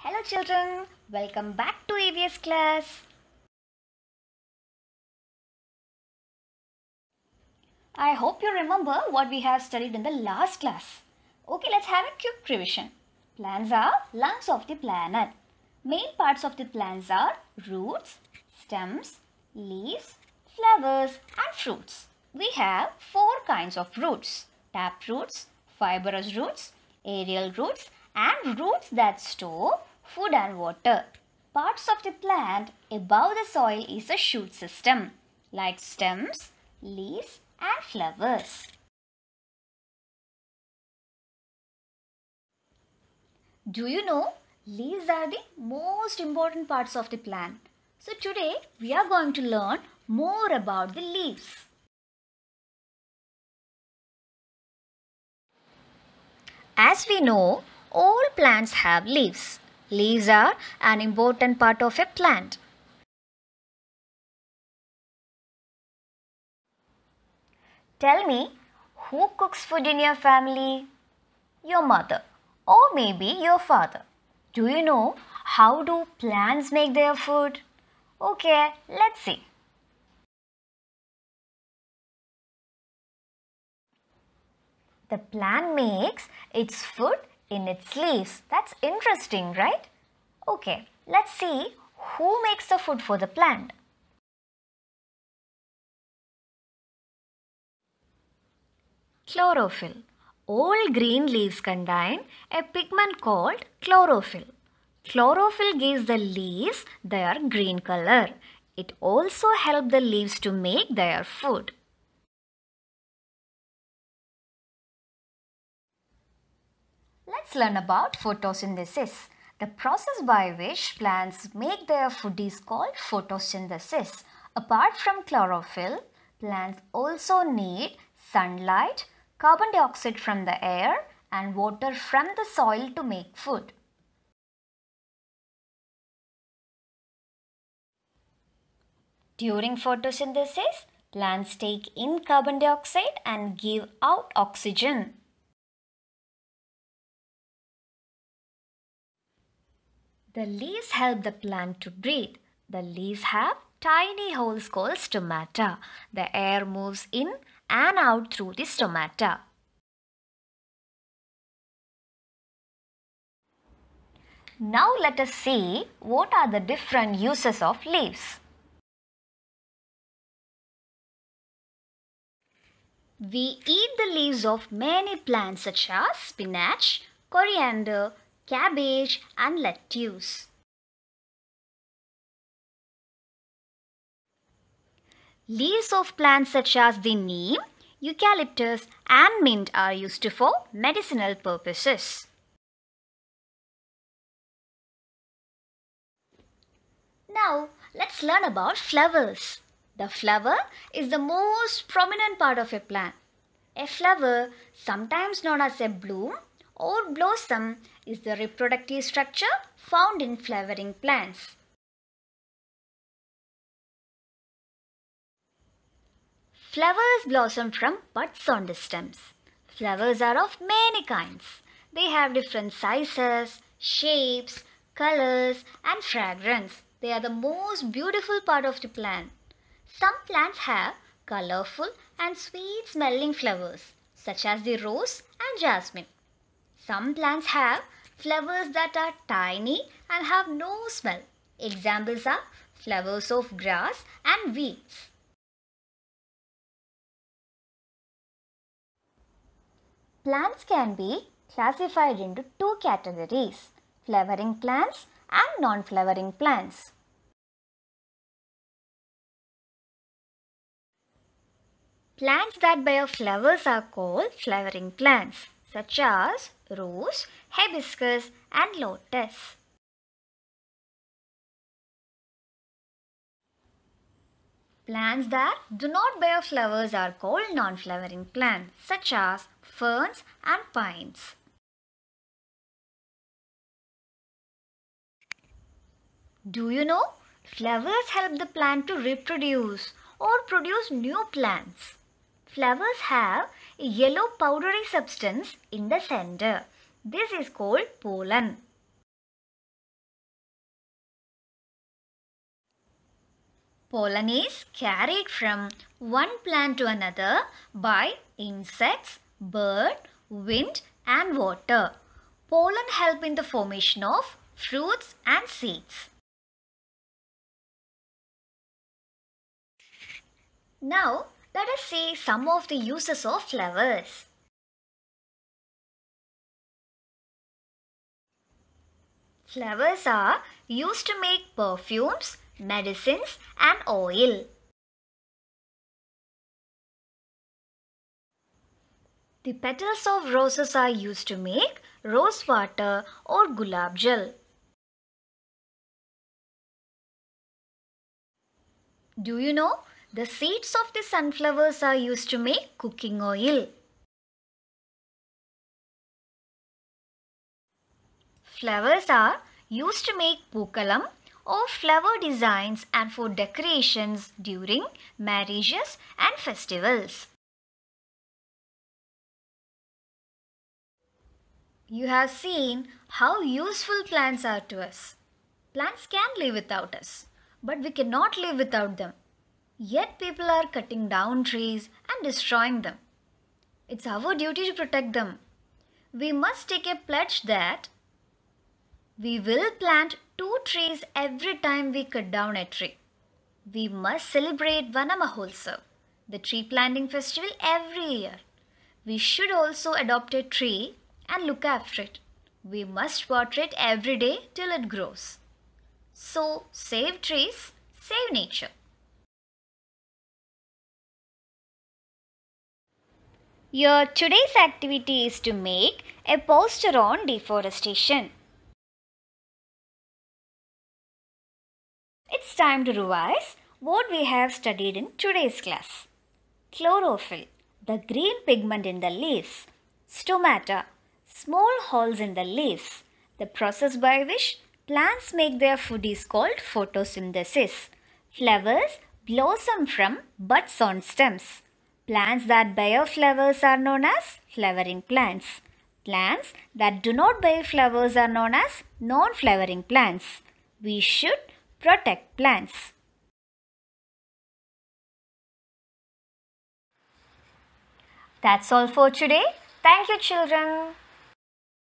Hello children, welcome back to EVS class. I hope you remember what we have studied in the last class. Okay, let's have a quick revision. Plants are lungs of the planet. Main parts of the plants are roots, stems, leaves, flowers and fruits. We have 4 kinds of roots: tap roots, fibrous roots, aerial roots and roots that store food and water. Parts of the plant above the soil is a shoot system like stems, leaves and flowers. Do you know leaves are the most important parts of the plant? So today we are going to learn more about the leaves. As we know, all plants have leaves. Leaves are an important part of a plant. Tell me, who cooks food in your family? Your mother or maybe your father. Do you know how do plants make their food? Okay, let's see. The plant makes its food in its leaves. That's interesting, right? Okay, let's see who makes the food for the plant. Chlorophyll. All green leaves contain a pigment called chlorophyll. Chlorophyll gives the leaves their green color. It also helps the leaves to make their food. Let's learn about photosynthesis. The process by which plants make their food is called photosynthesis. Apart from chlorophyll, plants also need sunlight, carbon dioxide from the air and water from the soil to make food. During photosynthesis, plants take in carbon dioxide and give out oxygen. The leaves help the plant to breathe. The leaves have tiny holes called stomata. The air moves in and out through the stomata. Now let us see what are the different uses of leaves. We eat the leaves of many plants such as spinach, coriander, cabbage and lettuce. Leaves of plants such as the neem, eucalyptus and mint are used for medicinal purposes. Now let's learn about flowers. The flower is the most prominent part of a plant. A flower, sometimes known as a bloom or blossom, is the reproductive structure found in flowering plants. Flowers blossom from buds on the stems. Flowers are of many kinds. They have different sizes, shapes, colors and fragrance. They are the most beautiful part of the plant. Some plants have colorful and sweet smelling flowers such as the rose and jasmine. Some plants have flowers that are tiny and have no smell. Examples are flowers of grass and weeds. Plants can be classified into 2 categories: flowering plants and non-flowering plants. Plants that bear flowers are called flowering plants, such as rose, hibiscus and lotus. Plants that do not bear flowers are called non-flowering plants, such as ferns and pines. Do you know? Flowers help the plant to reproduce or produce new plants. Flowers have a yellow powdery substance in the center. This is called pollen. Pollen is carried from one plant to another by insects, bird, wind and water. Pollen help in the formation of fruits and seeds. Now, let us see some of the uses of flowers. Flowers are used to make perfumes, medicines and oil. The petals of roses are used to make rose water or gulab jal. Do you know the seeds of the sunflowers are used to make cooking oil? Flowers are used to make pookalam or flower designs and for decorations during marriages and festivals. You have seen how useful plants are to us. Plants can live without us, but we cannot live without them. Yet people are cutting down trees and destroying them. It's our duty to protect them. We must take a pledge that we will plant 2 trees every time we cut down a tree. We must celebrate Vana Mahotsav, the tree planting festival, every year. We should also adopt a tree and look after it. We must water it every day till it grows. So, save trees, save nature. Your today's activity is to make a poster on deforestation. It's time to revise what we have studied in today's class. Chlorophyll, the green pigment in the leaves. Stomata, small holes in the leaves. The process by which plants make their food is called photosynthesis. Flowers blossom from buds on stems. Plants that bear flowers are known as flowering plants. Plants that do not bear flowers are known as non-flowering plants. We should protect plants. That's all for today. Thank you, children.